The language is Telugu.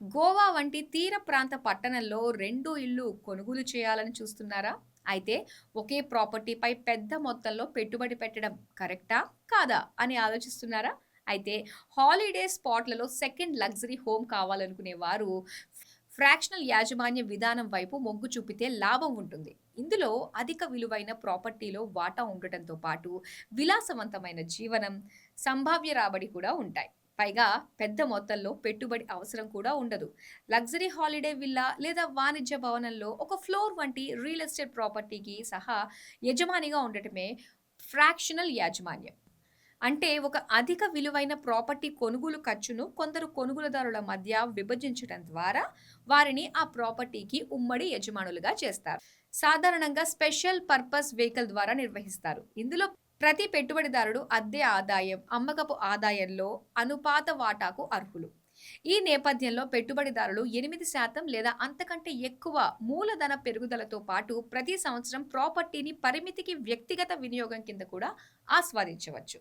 గోవా వంటి తీర ప్రాంత పట్టణంలో 2 ఇళ్ళు కొనుగోలు చేయాలని చూస్తున్నారా? అయితే ఒకే ప్రాపర్టీపై పెద్ద మొత్తంలో పెట్టుబడి పెట్టడం కరెక్టా? కాదా? అని ఆలోచిస్తున్నారా? అయితే హాలిడే స్పాట్‌లలో సెకండ్ లగ్జరీ హోమ్ కావాలనుకునే వారు ఫ్రాక్షనల్ యాజమాన్య విధానం వైపు మొగ్గు చూపితే లాభం ఉంటుంది. ఇందులో అధిక విలువైన ప్రాపర్టీలో వాటా ఉండటంతో పాటు విలాసవంతమైన జీవనం, సంభావ్య రాబడి కూడా ఉంటాయి. పైగా పెద్ద మొత్తంలో పెట్టుబడి అవసరం కూడా ఉండదు. లగ్జరీ హాలిడే విల్లా లేదా వాణిజ్య భవనంలో ఒక ఫ్లోర్ వంటి రియల్ ఎస్టేట్ ప్రాపర్టీకి సహా యజమానిగా ఉండటమే ఫ్రాక్షనల్ యాజమాన్యం. అంటే ఒక అధిక విలువైన ప్రాపర్టీ కొనుగోలు ఖర్చును కొందరు కొనుగోలుదారుల మధ్య విభజించడం ద్వారా వారిని ఆ ప్రాపర్టీకి ఉమ్మడి యజమానులుగా చేస్తారు. సాధారణంగా స్పెషల్ పర్పస్ వెహికల్ ద్వారా నిర్వహిస్తారు. ఇందులో ప్రతి పెట్టుబడిదారుడు అద్దె ఆదాయం, అమ్మకపు ఆదాయంలో అనుపాత వాటాకు అర్హులు. ఈ నేపథ్యంలో పెట్టుబడిదారులు 8% లేదా అంతకంటే ఎక్కువ మూలధన పెరుగుదలతో పాటు ప్రతి సంవత్సరం ప్రాపర్టీని పరిమితికి వ్యక్తిగత వినియోగం కింద కూడా ఆస్వాదించవచ్చు.